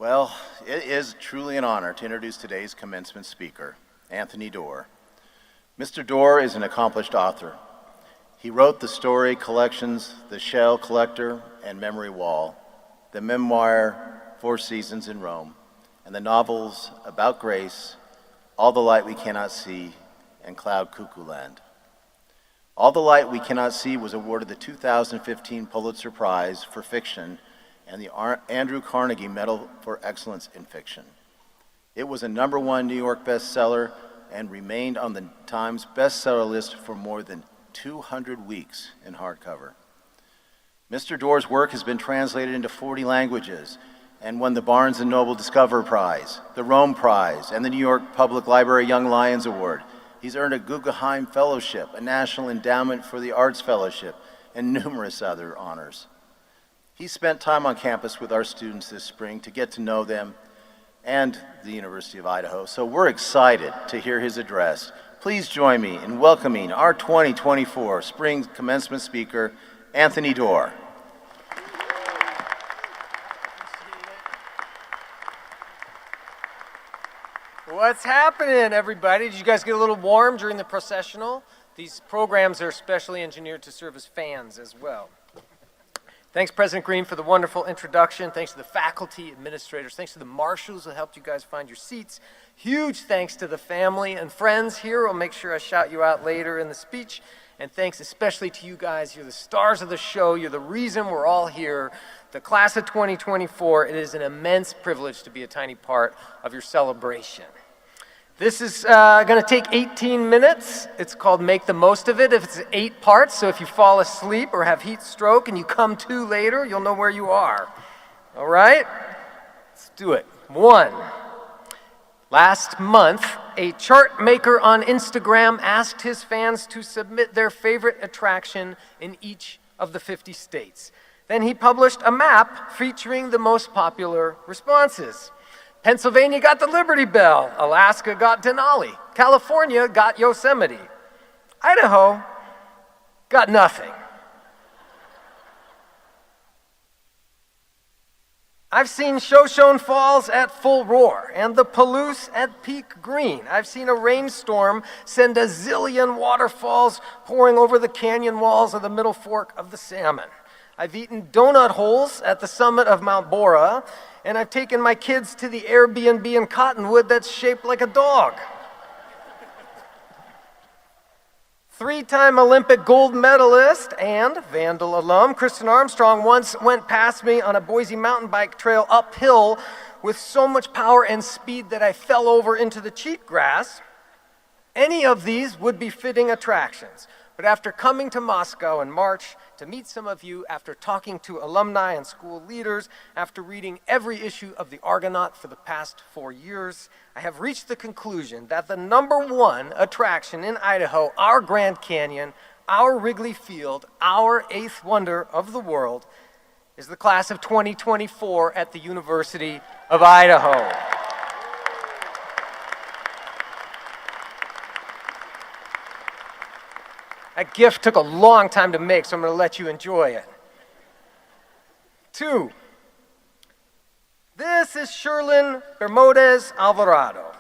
Well, it is truly an honor to introduce today's commencement speaker, Anthony Doerr. Mr. Doerr is an accomplished author. He wrote the story collections The Shell Collector and Memory Wall, the memoir Four Seasons in Rome, and the novels About Grace, All the Light We Cannot See, and Cloud Cuckoo Land. All the Light We Cannot See was awarded the 2015 Pulitzer Prize for Fiction and the Andrew Carnegie Medal for Excellence in Fiction. It was a #1 New York bestseller and remained on the Times bestseller list for more than 200 weeks in hardcover. Mr. Doerr's work has been translated into 40 languages and won the Barnes & Noble Discover Prize, the Rome Prize, and the New York Public Library Young Lions Award. He's earned a Guggenheim Fellowship, a National Endowment for the Arts Fellowship, and numerous other honors. He spent time on campus with our students this spring to get to know them and the University of Idaho, so we're excited to hear his address. Please join me in welcoming our 2024 Spring Commencement speaker, Anthony Doerr. What's happening, everybody? Did you guys get a little warm during the processional? These programs are specially engineered to serve as fans as well. Thanks, President Green, for the wonderful introduction. Thanks to the faculty, administrators. Thanks to the marshals that helped you guys find your seats. Huge thanks to the family and friends here. I'll make sure I shout you out later in the speech. And thanks especially to you guys. You're the stars of the show. You're the reason we're all here. The class of 2024, it is an immense privilege to be a tiny part of your celebration. This is going to take 18 minutes. It's called Make the Most of It. If it's 8 parts, so if you fall asleep or have heat stroke and you come to later, you'll know where you are. All right? Let's do it. 1. Last month, a chart maker on Instagram asked his fans to submit their favorite attraction in each of the 50 states. Then he published a map featuring the most popular responses. Pennsylvania got the Liberty Bell. Alaska got Denali. California got Yosemite. Idaho got nothing. I've seen Shoshone Falls at full roar and the Palouse at peak green. I've seen a rainstorm send a zillion waterfalls pouring over the canyon walls of the Middle Fork of the Salmon. I've eaten donut holes at the summit of Mount Bora, and I've taken my kids to the Airbnb in Cottonwood that's shaped like a dog. 3-time Olympic gold medalist and Vandal alum Kristen Armstrong once went past me on a Boise mountain bike trail uphill with so much power and speed that I fell over into the cheatgrass. Any of these would be fitting attractions. But after coming to Moscow in March to meet some of you, after talking to alumni and school leaders, after reading every issue of the Argonaut for the past 4 years, I have reached the conclusion that the #1 attraction in Idaho, our Grand Canyon, our Wrigley Field, our 8th wonder of the world, is the class of 2024 at the University of Idaho. That gift took a long time to make, so I'm going to let you enjoy it. 2. This is Sherlyn Bermudez Alvarado.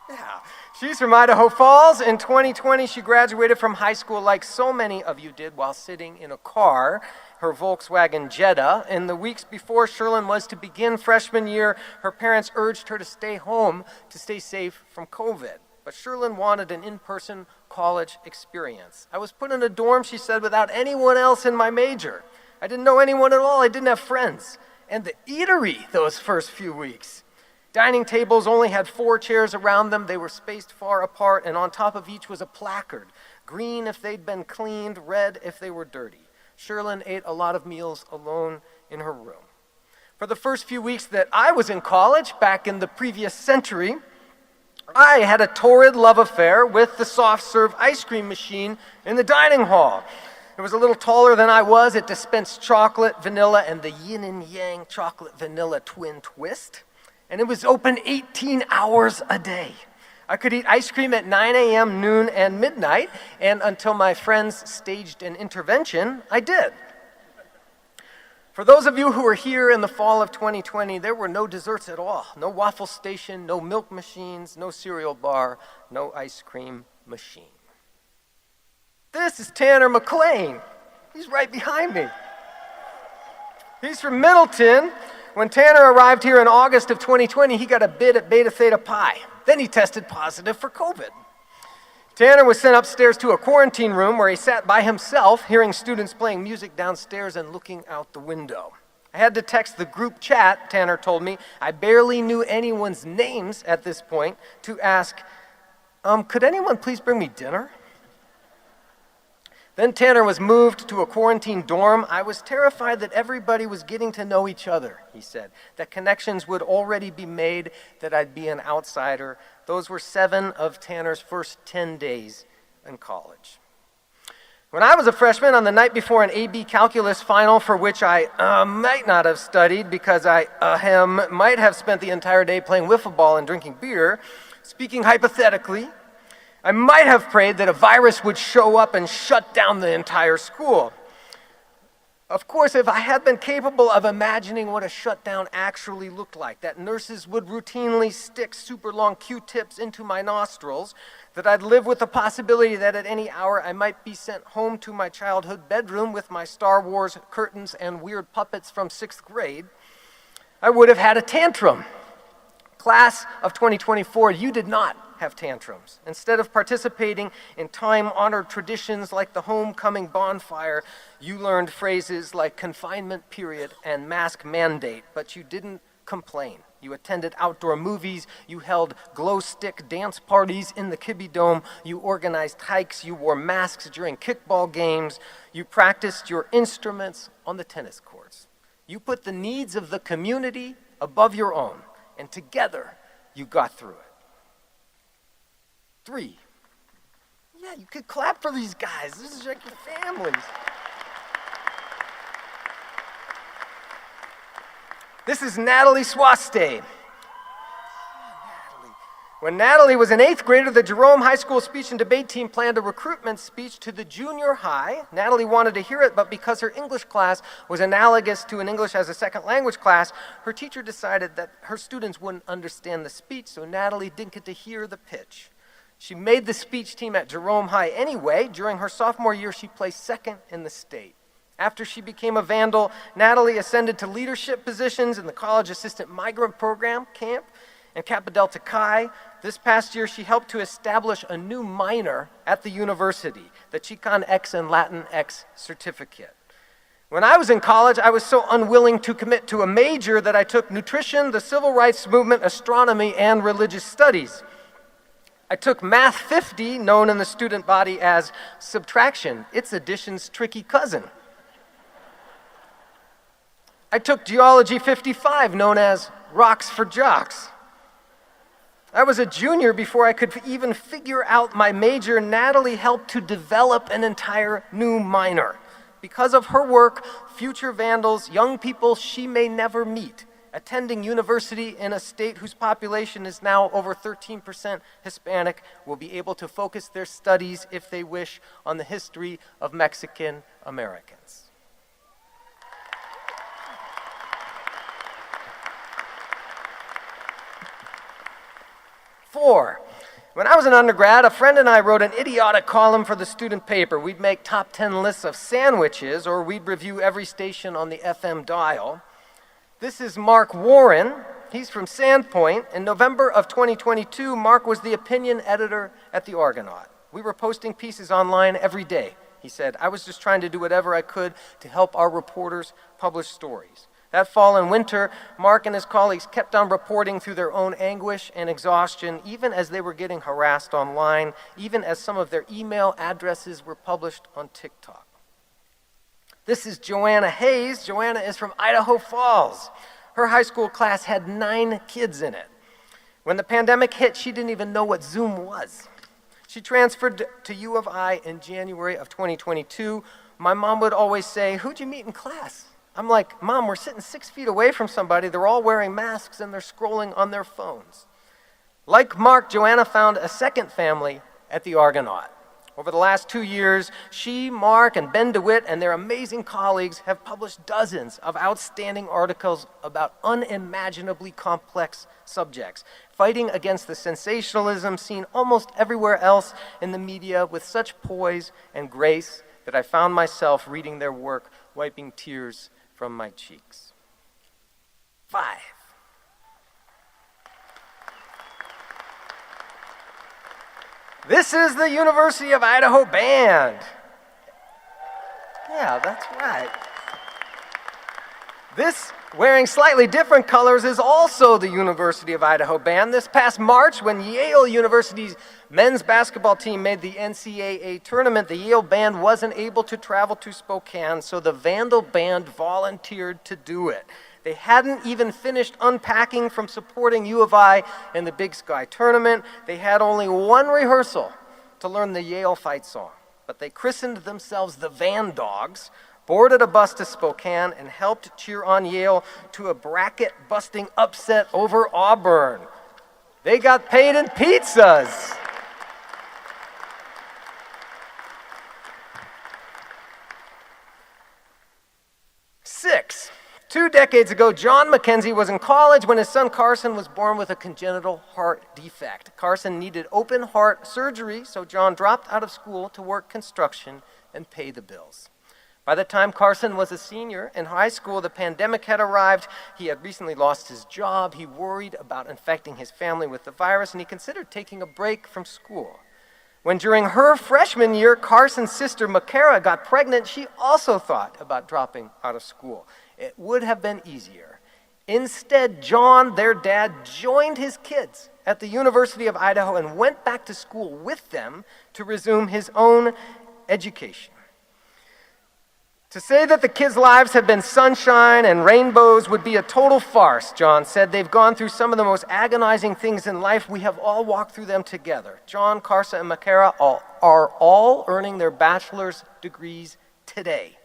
Yeah, she's from Idaho Falls. In 2020, she graduated from high school like so many of you did while sitting in a car, her Volkswagen Jetta. In the weeks before Sherlyn was to begin freshman year, her parents urged her to stay home to stay safe from COVID. But Sherlyn wanted an in-person college experience. I was put in a dorm, she said, without anyone else in my major. I didn't know anyone at all. I didn't have friends. And the eatery those first few weeks. Dining tables only had 4 chairs around them. They were spaced far apart, and on top of each was a placard. Green if they'd been cleaned, red if they were dirty. Sherlyn ate a lot of meals alone in her room. For the first few weeks that I was in college, back in the previous century, I had a torrid love affair with the soft-serve ice cream machine in the dining hall. It was a little taller than I was. It dispensed chocolate, vanilla, and the yin and yang chocolate vanilla twin twist. And it was open 18 hours a day. I could eat ice cream at 9 a.m., noon, and midnight, and until my friends staged an intervention, I did. For those of you who were here in the fall of 2020, there were no desserts at all. No waffle station, no milk machines, no cereal bar, no ice cream machine. This is Tanner McLean. He's right behind me. He's from Middleton. When Tanner arrived here in August of 2020, he got a bid at Beta Theta Pi. Then he tested positive for COVID. Tanner was sent upstairs to a quarantine room where he sat by himself, hearing students playing music downstairs and looking out the window. I had to text the group chat, Tanner told me. I barely knew anyone's names at this point to ask, could anyone please bring me dinner? Then Tanner was moved to a quarantine dorm. I was terrified that everybody was getting to know each other, he said, that connections would already be made, that I'd be an outsider. Those were 7 of Tanner's first 10 days in college. When I was a freshman, on the night before an AB calculus final for which I might not have studied because I might have spent the entire day playing wiffle ball and drinking beer, speaking hypothetically, I might have prayed that a virus would show up and shut down the entire school. Of course, if I had been capable of imagining what a shutdown actually looked like, that nurses would routinely stick super long Q-tips into my nostrils, that I'd live with the possibility that at any hour I might be sent home to my childhood bedroom with my Star Wars curtains and weird puppets from 6th grade, I would have had a tantrum. Class of 2024, you did not have tantrums. Instead of participating in time-honored traditions like the homecoming bonfire, you learned phrases like confinement period and mask mandate, but you didn't complain. You attended outdoor movies, you held glow-stick dance parties in the Kibbe Dome, you organized hikes, you wore masks during kickball games, you practiced your instruments on the tennis courts. You put the needs of the community above your own, and together you got through it. 3. Yeah, you could clap for these guys. This is like your families. This is Natalie Swaste. When Natalie was an 8th grader, the Jerome High School speech and debate team planned a recruitment speech to the junior high. Natalie wanted to hear it, but because her English class was analogous to an English as a second language class, her teacher decided that her students wouldn't understand the speech, so Natalie didn't get to hear the pitch. She made the speech team at Jerome High anyway. During her sophomore year, she placed 2nd in the state. After she became a Vandal, Natalie ascended to leadership positions in the College Assistant Migrant Program, CAMP, and Kappa Delta Chi. This past year, she helped to establish a new minor at the university, the Chicon X and Latin X certificate. When I was in college, I was so unwilling to commit to a major that I took nutrition, the civil rights movement, astronomy, and religious studies. I took Math 50, known in the student body as subtraction. It's addition's tricky cousin. I took Geology 55, known as Rocks for Jocks. I was a junior before I could even figure out my major. Natalie helped to develop an entire new minor. Because of her work, future Vandals, young people she may never meet, attending university in a state whose population is now over 13% Hispanic, will be able to focus their studies, if they wish, on the history of Mexican Americans. Four, when I was an undergrad, a friend and I wrote an idiotic column for the student paper. We'd make top 10 lists of sandwiches, or we'd review every station on the FM dial. This is Mark Warren. He's from Sandpoint. In November of 2022, Mark was the opinion editor at the Argonaut. We were posting pieces online every day, he said. I was just trying to do whatever I could to help our reporters publish stories. That fall and winter, Mark and his colleagues kept on reporting through their own anguish and exhaustion, even as they were getting harassed online, even as some of their email addresses were published on TikTok. This is Joanna Hayes. Joanna is from Idaho Falls. Her high school class had 9 kids in it. When the pandemic hit, she didn't even know what Zoom was. She transferred to U of I in January of 2022. My mom would always say, "Who'd you meet in class?" I'm like, "Mom, we're sitting 6 feet away from somebody. They're all wearing masks and they're scrolling on their phones." Like Mark, Joanna found a second family at the Argonaut. Over the last 2 years, she, Mark, and Ben DeWitt and their amazing colleagues have published dozens of outstanding articles about unimaginably complex subjects, fighting against the sensationalism seen almost everywhere else in the media with such poise and grace that I found myself reading their work, wiping tears from my cheeks. 5. This is the University of Idaho Band. Yeah, that's right. This, wearing slightly different colors, is also the University of Idaho Band. This past March, when Yale University's men's basketball team made the NCAA tournament, the Yale Band wasn't able to travel to Spokane, so the Vandal Band volunteered to do it. They hadn't even finished unpacking from supporting U of I in the Big Sky tournament. They had only one rehearsal to learn the Yale fight song, but they christened themselves the Van Dogs, boarded a bus to Spokane, and helped cheer on Yale to a bracket-busting upset over Auburn. They got paid in pizzas. Six. 2 decades ago, John Mackenzie was in college when his son Carson was born with a congenital heart defect. Carson needed open heart surgery, so John dropped out of school to work construction and pay the bills. By the time Carson was a senior in high school, the pandemic had arrived. He had recently lost his job. He worried about infecting his family with the virus, and he considered taking a break from school. When during her freshman year, Carson's sister, Makara, got pregnant, she also thought about dropping out of school. It would have been easier. Instead, John, their dad, joined his kids at the University of Idaho and went back to school with them to resume his own education. To say that the kids' lives have been sunshine and rainbows would be a total farce, John said. They've gone through some of the most agonizing things in life. We have all walked through them together. John, Carson, and Makara are all earning their bachelor's degrees today.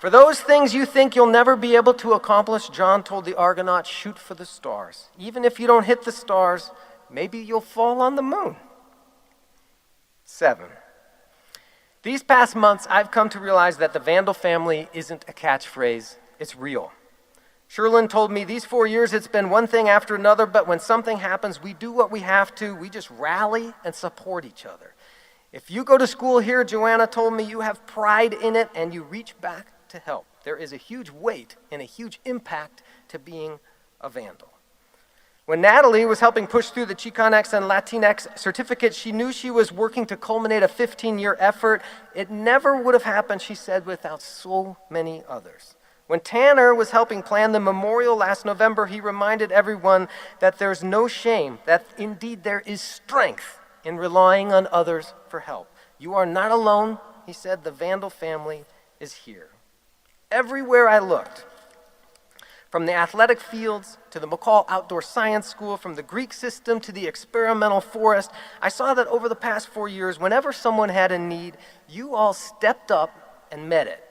For those things you think you'll never be able to accomplish, John told the Argonauts, shoot for the stars. Even if you don't hit the stars, maybe you'll fall on the moon. 7. These past months, I've come to realize that the Vandal family isn't a catchphrase, it's real. Sherlyn told me these 4 years it's been one thing after another, but when something happens, we do what we have to. We just rally and support each other. If you go to school here, Joanna told me, you have pride in it and you reach back to help. There is a huge weight and a huge impact to being a Vandal. When Natalie was helping push through the Chicanx and Latinx certificate, she knew she was working to culminate a 15-year effort. It never would have happened, she said, without so many others. When Tanner was helping plan the memorial last November, he reminded everyone that there's no shame, that indeed there is strength in relying on others for help. You are not alone, he said. The Vandal family is here. Everywhere I looked, from the athletic fields to the McCall Outdoor Science School, from the Greek system to the experimental forest, I saw that over the past 4 years, whenever someone had a need, you all stepped up and met it.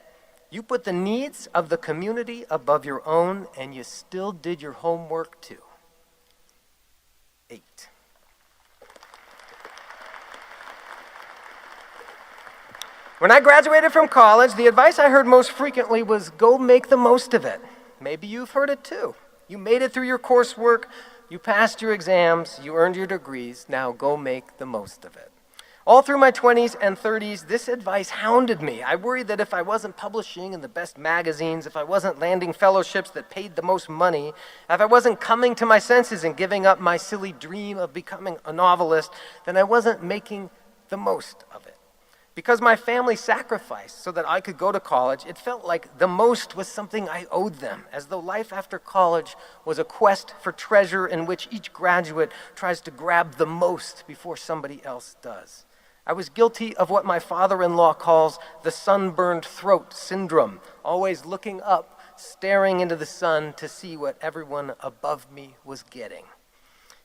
You put the needs of the community above your own, and you still did your homework too. 8. When I graduated from college, the advice I heard most frequently was go make the most of it. Maybe you've heard it too. You made it through your coursework, you passed your exams, you earned your degrees, now go make the most of it. All through my 20s and 30s, this advice hounded me. I worried that if I wasn't publishing in the best magazines, if I wasn't landing fellowships that paid the most money, if I wasn't coming to my senses and giving up my silly dream of becoming a novelist, then I wasn't making the most of it. Because my family sacrificed so that I could go to college, it felt like the most was something I owed them, as though life after college was a quest for treasure in which each graduate tries to grab the most before somebody else does. I was guilty of what my father-in-law calls the sunburned throat syndrome, always looking up, staring into the sun to see what everyone above me was getting.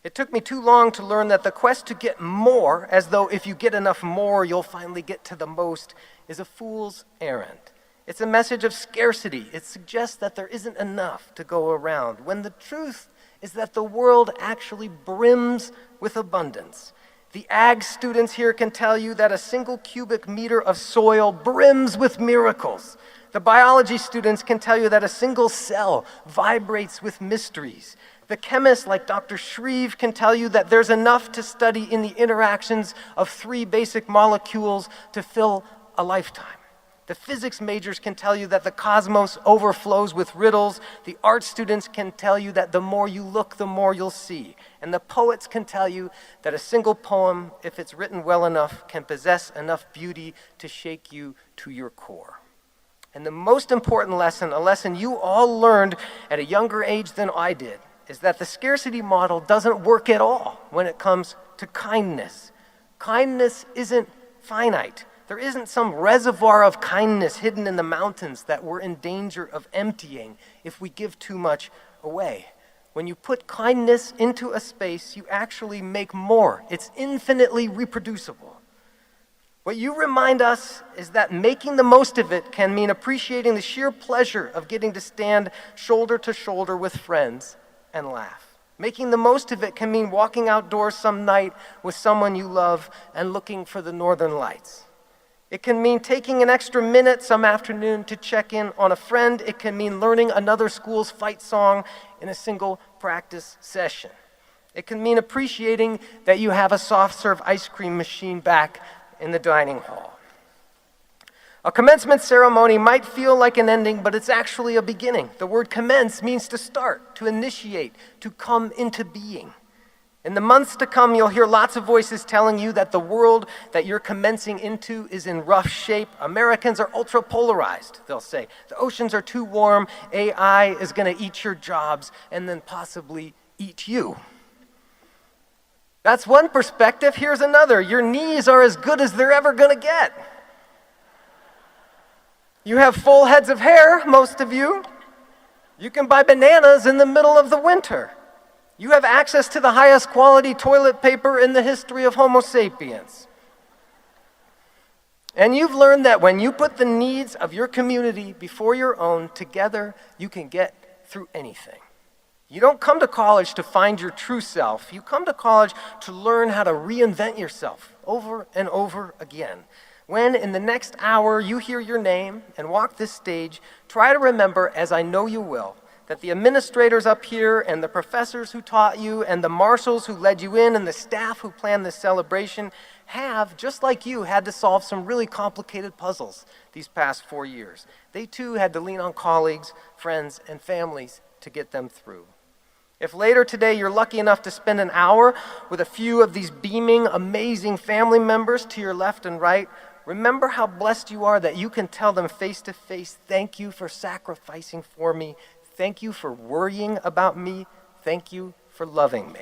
It took me too long to learn that the quest to get more, as though if you get enough more, you'll finally get to the most, is a fool's errand. It's a message of scarcity. It suggests that there isn't enough to go around, when the truth is that the world actually brims with abundance. The ag students here can tell you that a single cubic meter of soil brims with miracles. The biology students can tell you that a single cell vibrates with mysteries. The chemists like Dr. Shreve can tell you that there's enough to study in the interactions of 3 basic molecules to fill a lifetime. The physics majors can tell you that the cosmos overflows with riddles. The art students can tell you that the more you look, the more you'll see. And the poets can tell you that a single poem, if it's written well enough, can possess enough beauty to shake you to your core. And the most important lesson, a lesson you all learned at a younger age than I did, is that the scarcity model doesn't work at all when it comes to kindness. Kindness isn't finite. There isn't some reservoir of kindness hidden in the mountains that we're in danger of emptying if we give too much away. When you put kindness into a space, you actually make more. It's infinitely reproducible. What you remind us is that making the most of it can mean appreciating the sheer pleasure of getting to stand shoulder to shoulder with friends and laugh. Making the most of it can mean walking outdoors some night with someone you love and looking for the northern lights. It can mean taking an extra minute some afternoon to check in on a friend. It can mean learning another school's fight song in a single practice session. It can mean appreciating that you have a soft serve ice cream machine back in the dining hall. A commencement ceremony might feel like an ending, but it's actually a beginning. The word commence means to start, to initiate, to come into being. In the months to come, you'll hear lots of voices telling you that the world that you're commencing into is in rough shape. Americans are ultra-polarized, they'll say. The oceans are too warm, AI is going to eat your jobs, and then possibly eat you. That's one perspective. Here's another. Your knees are as good as they're ever going to get. You have full heads of hair, most of you. You can buy bananas in the middle of the winter. You have access to the highest quality toilet paper in the history of Homo sapiens. And you've learned that when you put the needs of your community before your own, together you can get through anything. You don't come to college to find your true self. You come to college to learn how to reinvent yourself over and over again. When in the next hour you hear your name and walk this stage, try to remember, as I know you will, that the administrators up here and the professors who taught you and the marshals who led you in and the staff who planned this celebration have, just like you, had to solve some really complicated puzzles these past 4 years. They too had to lean on colleagues, friends, and families to get them through. If later today you're lucky enough to spend an hour with a few of these beaming, amazing family members to your left and right, remember how blessed you are that you can tell them face to face, thank you for sacrificing for me. Thank you for worrying about me. Thank you for loving me.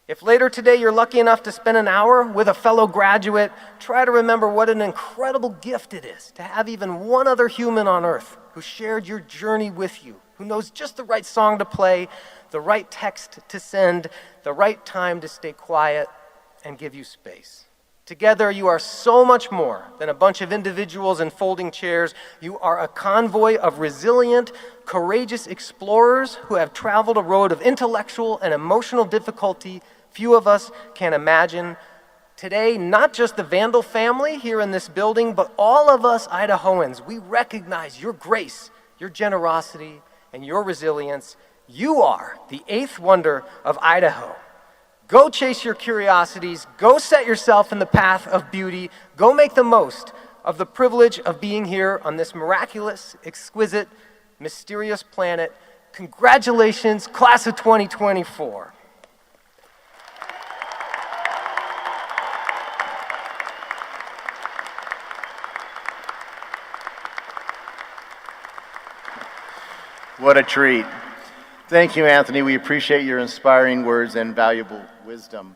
If later today you're lucky enough to spend an hour with a fellow graduate, try to remember what an incredible gift it is to have even one other human on earth who shared your journey with you, who knows just the right song to play, the right text to send, the right time to stay quiet and give you space. Together, you are so much more than a bunch of individuals in folding chairs. You are a convoy of resilient, courageous explorers who have traveled a road of intellectual and emotional difficulty few of us can imagine. Today, not just the Vandal family here in this building, but all of us Idahoans, we recognize your grace, your generosity, and your resilience. You are the eighth wonder of Idaho. Go chase your curiosities. Go set yourself in the path of beauty. Go make the most of the privilege of being here on this miraculous, exquisite, mysterious planet. Congratulations, class of 2024. What a treat. Thank you, Anthony. We appreciate your inspiring words and valuable wisdom.